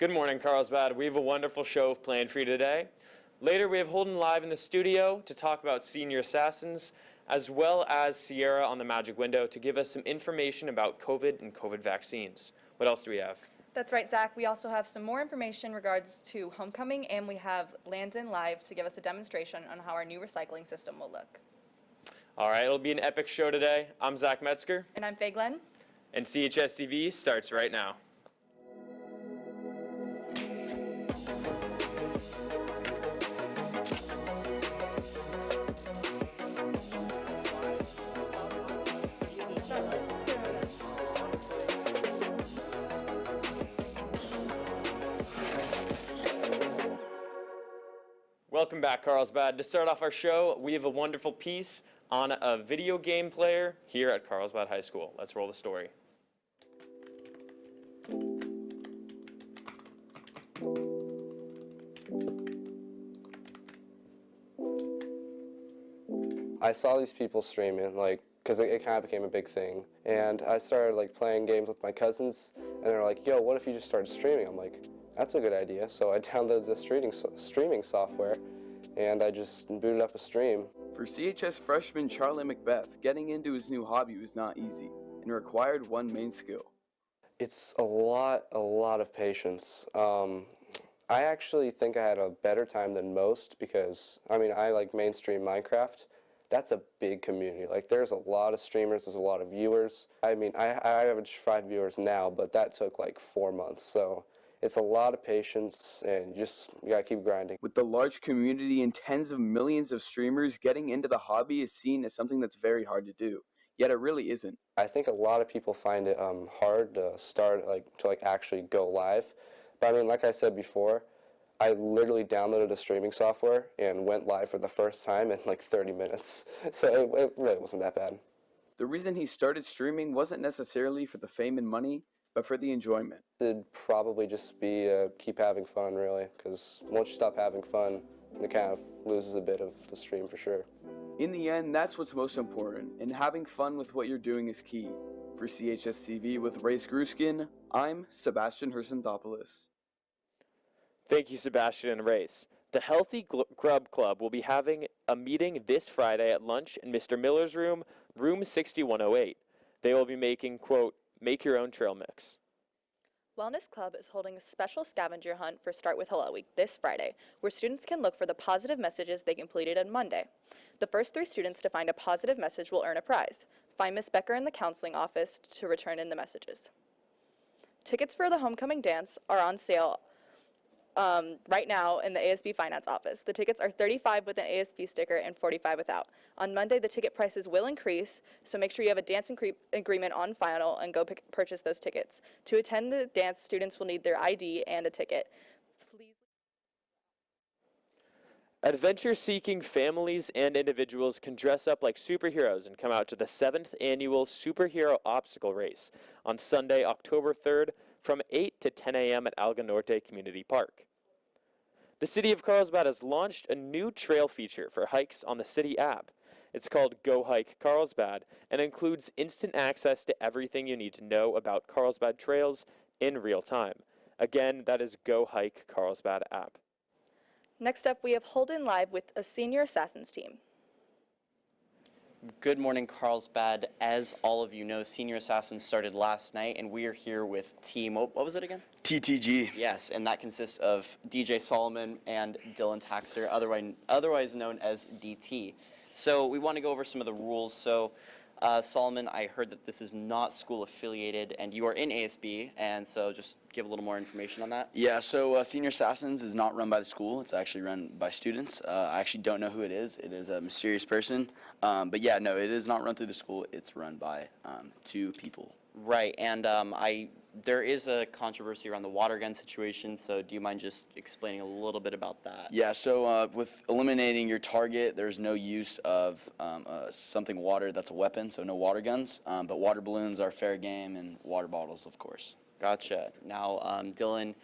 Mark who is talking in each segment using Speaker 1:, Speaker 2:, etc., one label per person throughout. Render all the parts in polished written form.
Speaker 1: Good morning, Carlsbad. We have a wonderful show planned for you today. Later, we have Holden live in the studio to talk about Senior Assassins, as well as Sierra on the Magic Window to give us some information about COVID and COVID vaccines. What else do we have?
Speaker 2: That's right, Zach. We also have some more information in regards to homecoming, and we have Landon live to give us a demonstration on how our new recycling system will look.
Speaker 1: All right, it'll be an epic show today. I'm Zach Metzger.
Speaker 2: And I'm Faye Glenn.
Speaker 1: And CHS TV starts right now. Welcome back, Carlsbad. To start off our show, we have a wonderful piece on a video game player here at Carlsbad High School. Let's roll the story.
Speaker 3: I saw these people streaming, because it kind of became a big thing. And I started, playing games with my cousins, and they're like, yo, what if you just started streaming? I'm like, that's a good idea. So I downloaded the streaming software, and I just booted up a stream.
Speaker 4: For CHS freshman Charlie Macbeth, getting into his new hobby was not easy and required one main skill.
Speaker 3: It's a lot of patience. I actually think I had a better time than most because, I mainstream Minecraft. That's a big community. There's a lot of streamers, there's a lot of viewers. I average 5 viewers now, but that took 4 months. So it's a lot of patience, and you gotta keep grinding.
Speaker 4: With the large community and tens of millions of streamers, getting into the hobby is seen as something that's very hard to do. Yet it really isn't.
Speaker 3: I think a lot of people find it hard to start, to actually go live. But like I said before, I literally downloaded a streaming software and went live for the first time in 30 minutes. So it really wasn't that bad.
Speaker 4: The reason he started streaming wasn't necessarily for the fame and money, but for the enjoyment.
Speaker 3: It'd probably just be keep having fun, really, because once you stop having fun, it kind of loses a bit of the stream for sure.
Speaker 4: In the end, that's what's most important, and having fun with what you're doing is key. For CHS TV with Race Gruskin, I'm Sebastian Hersendopoulos.
Speaker 1: Thank you, Sebastian and Race. The Healthy Grub Club will be having a meeting this Friday at lunch in Mr. Miller's room, room 6108. They will be making, quote, make your own trail mix.
Speaker 2: Wellness Club is holding a special scavenger hunt for Start With Hello Week this Friday, where students can look for the positive messages they completed on Monday. The first 3 students to find a positive message will earn a prize. Find Miss Becker in the counseling office to return in the messages. Tickets for the homecoming dance are on sale right now in the ASB Finance office. The tickets are $35 with an ASB sticker and $45 without. On Monday, the ticket prices will increase, so make sure you have a dance agreement on file and go purchase those tickets. To attend the dance, students will need their ID and a ticket. Please.
Speaker 1: Adventure-seeking families and individuals can dress up like superheroes and come out to the 7th annual Superhero Obstacle Race on Sunday, October 3rd from 8 to 10 a.m. at Alga Norte Community Park. The City of Carlsbad has launched a new trail feature for hikes on the city app. It's called Go Hike Carlsbad and includes instant access to everything you need to know about Carlsbad trails in real time. Again, that is Go Hike Carlsbad app.
Speaker 2: Next up, we have Holden live with a Senior Assassins team.
Speaker 5: Good morning, Carlsbad. As all of you know, Senior Assassins started last night, and we are here with team, what was it again?
Speaker 6: TTG.
Speaker 5: Yes, and that consists of DJ Solomon and Dylan Taxer, otherwise known as DT. So we want to go over some of the rules. So Solomon, I heard that this is not school affiliated, and you are in ASB, and so just give a little more information on that.
Speaker 6: Yeah, so Senior Assassins is not run by the school. It's actually run by students. I actually don't know who it is. It is a mysterious person. But yeah, no, it is not run through the school. It's run by 2 people.
Speaker 5: Right, and there is a controversy around the water gun situation, so do you mind just explaining a little bit about that?
Speaker 6: Yeah, so with eliminating your target, there's no use of something water that's a weapon, so no water guns. But water balloons are fair game, and water bottles, of course.
Speaker 5: Gotcha. Now, Dylan,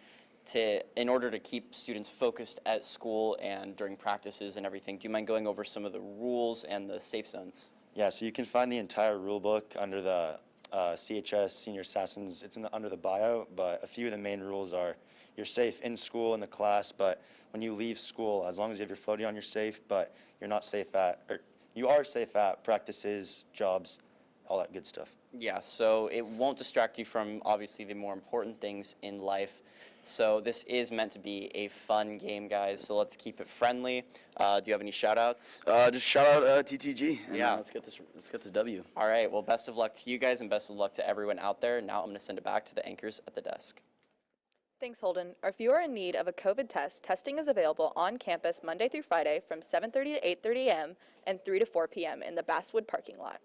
Speaker 5: in order to keep students focused at school and during practices and everything, do you mind going over some of the rules and the safe zones?
Speaker 7: Yeah, so you can find the entire rule book under the CHS Senior Assassins. It's under the bio, but a few of the main rules are you're safe in school, in the class, but when you leave school, as long as you have your floaty on, you're safe, but you're not safe at, or you are safe at practices, jobs, all that good stuff.
Speaker 5: Yeah, so it won't distract you from obviously the more important things in life. So this is meant to be a fun game, guys. So let's keep it friendly. Do you have any shout outs?
Speaker 6: Just shout out TTG. And,
Speaker 5: Yeah.
Speaker 6: let's get this W.
Speaker 5: All right, well, best of luck to you guys and best of luck to everyone out there. Now I'm going to send it back to the anchors at the desk.
Speaker 2: Thanks, Holden. If you are in need of a COVID test, testing is available on campus Monday through Friday from 7:30 to 8:30 a.m. and 3 to 4 p.m. in the Basswood parking lot.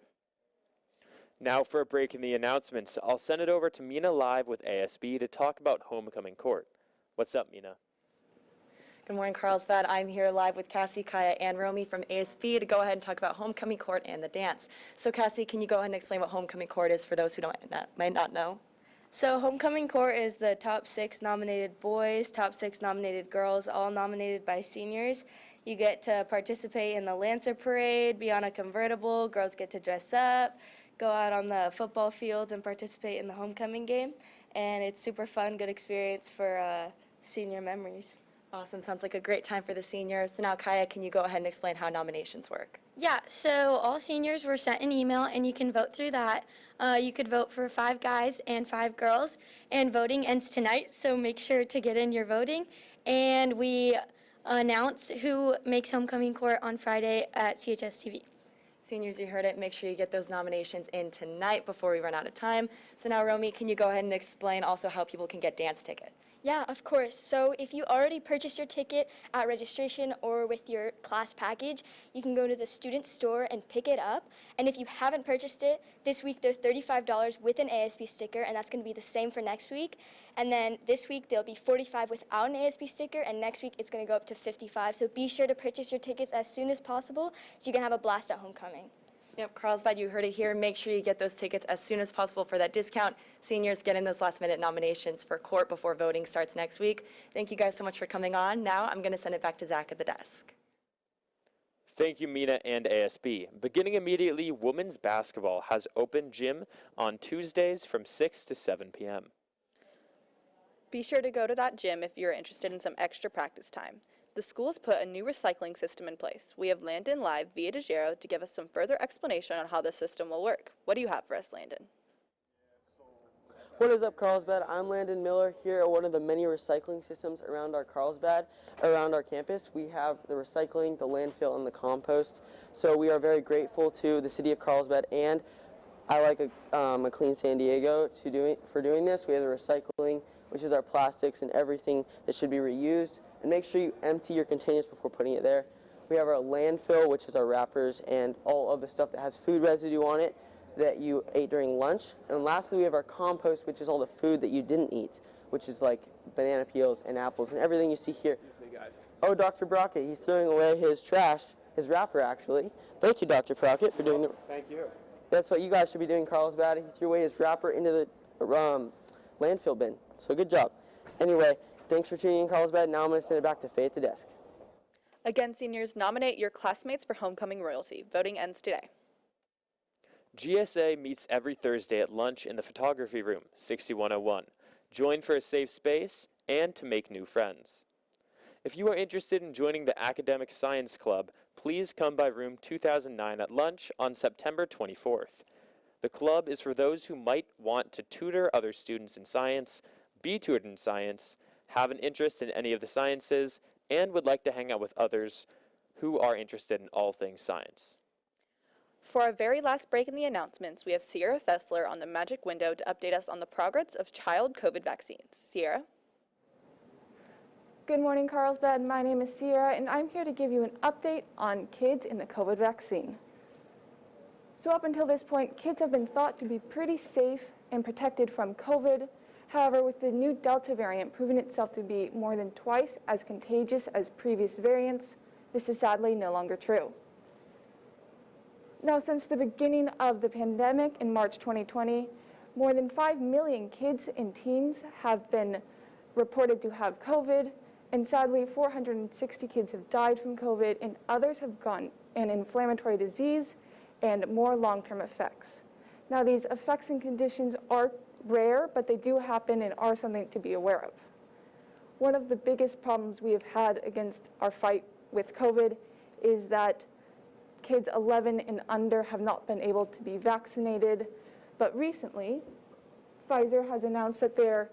Speaker 1: Now for a break in the announcements, I'll send it over to Mina live with ASB to talk about homecoming court. What's up, Mina?
Speaker 8: Good morning, Carlsbad. I'm here live with Cassie, Kaya, and Romy from ASB to go ahead and talk about homecoming court and the dance. So Cassie, can you go ahead and explain what homecoming court is for those who might not know?
Speaker 9: So homecoming court is the top 6 nominated boys, top 6 nominated girls, all nominated by seniors. You get to participate in the Lancer Parade, be on a convertible, girls get to dress up, go out on the football fields and participate in the homecoming game. And it's super fun, good experience for senior memories.
Speaker 8: Awesome. Sounds like a great time for the seniors. So now, Kaya, can you go ahead and explain how nominations work?
Speaker 9: Yeah, so all seniors were sent an email, and you can vote through that. You could vote for 5 guys and 5 girls, and voting ends tonight, so make sure to get in your voting. And we announce who makes homecoming court on Friday at CHS TV.
Speaker 8: Seniors, you heard it. Make sure you get those nominations in tonight before we run out of time. So now, Romy, can you go ahead and explain also how people can get dance tickets?
Speaker 9: Yeah, of course. So if you already purchased your ticket at registration or with your class package, you can go to the student store and pick it up. And if you haven't purchased it, this week they're $35 with an ASB sticker, and that's going to be the same for next week. And then this week they'll be $45 without an ASB sticker, and next week it's going to go up to $55. So be sure to purchase your tickets as soon as possible so you can have a blast at homecoming.
Speaker 8: Yep, Carlsbad, you heard it here. Make sure you get those tickets as soon as possible for that discount. Seniors, get in those last-minute nominations for court before voting starts next week. Thank you guys so much for coming on. Now I'm going to send it back to Zach at the desk.
Speaker 1: Thank you, Mina and ASB. Beginning immediately, women's basketball has open gym on Tuesdays from 6 to 7 p.m.
Speaker 2: Be sure to go to that gym if you're interested in some extra practice time. The school's put a new recycling system in place. We have Landon live via DeGiro to give us some further explanation on how the system will work. What do you have for us, Landon?
Speaker 10: What is up, Carlsbad? I'm Landon Miller here at one of the many recycling systems around our around our campus. We have the recycling, the landfill, and the compost. So we are very grateful to the city of Carlsbad and I like a Clean San Diego for doing this. We have the recycling, which is our plastics and everything that should be reused. And make sure you empty your containers before putting it there. We have our landfill, which is our wrappers and all of the stuff that has food residue on it that you ate during lunch. And lastly, we have our compost, which is all the food that you didn't eat, which is like banana peels and apples and everything you see here. Oh, Dr. Brockett, he's throwing away his trash, his wrapper actually. Thank you, Dr. Brockett, for doing it.
Speaker 11: Thank you.
Speaker 10: That's what you guys should be doing, Carlsbad. He threw away his wrapper into the landfill bin. So good job. Anyway, thanks for tuning in, Carlsbad. Now I'm going to send it back to Faye at the desk.
Speaker 2: Again, seniors, nominate your classmates for homecoming royalty. Voting ends today.
Speaker 1: GSA meets every Thursday at lunch in the photography room, 6101. Join for a safe space and to make new friends. If you are interested in joining the Academic Science Club, please come by room 2009 at lunch on September 24th. The club is for those who might want to tutor other students in science, be tutored in science, have an interest in any of the sciences, and would like to hang out with others who are interested in all things science.
Speaker 2: For our very last break in the announcements, we have Sierra Fessler on the Magic Window to update us on the progress of child COVID vaccines. Sierra?
Speaker 12: Good morning, Carlsbad. My name is Sierra, and I'm here to give you an update on kids in the COVID vaccine. So up until this point, kids have been thought to be pretty safe and protected from COVID. However, with the new Delta variant proving itself to be more than twice as contagious as previous variants, this is sadly no longer true. Now, since the beginning of the pandemic in March 2020, more than 5 million kids and teens have been reported to have COVID, and sadly 460 kids have died from COVID, and others have gotten an inflammatory disease and more long-term effects. Now, these effects and conditions are rare, but they do happen and are something to be aware of. one of the biggest problems we have had against our fight with COVID is that kids 11 and under have not been able to be vaccinated. But recently, Pfizer has announced that their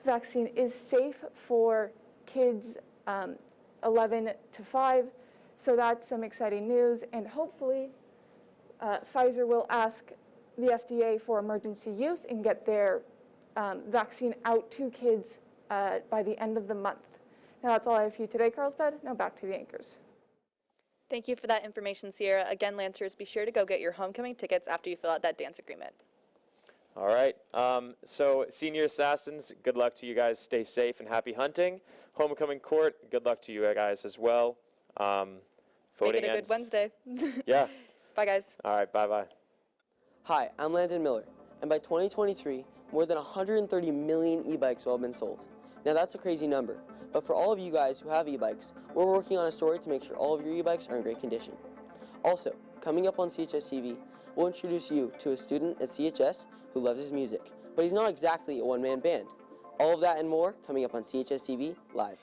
Speaker 12: vaccine is safe for kids 11 to 5. So that's some exciting news. And hopefully, Pfizer will ask the FDA for emergency use and get their vaccine out to kids by the end of the month. Now that's all I have for you today, Carlsbad. Now back to the anchors.
Speaker 2: Thank you for that information, Sierra. Again, Lancers, be sure to go get your homecoming tickets after you fill out that dance agreement.
Speaker 1: All right. So Senior Assassins, good luck to you guys. Stay safe and happy hunting. Homecoming Court, good luck to you guys as well.
Speaker 2: Make it a good Wednesday.
Speaker 1: Yeah.
Speaker 2: Bye, guys.
Speaker 1: All right. Bye-bye.
Speaker 10: Hi, I'm Landon Miller, and by 2023, more than 130 million e-bikes will have been sold. Now that's a crazy number, but for all of you guys who have e-bikes, we're working on a story to make sure all of your e-bikes are in great condition. Also, coming up on CHS TV, we'll introduce you to a student at CHS who loves his music, but he's not exactly a one-man band. All of that and more coming up on CHS TV Live.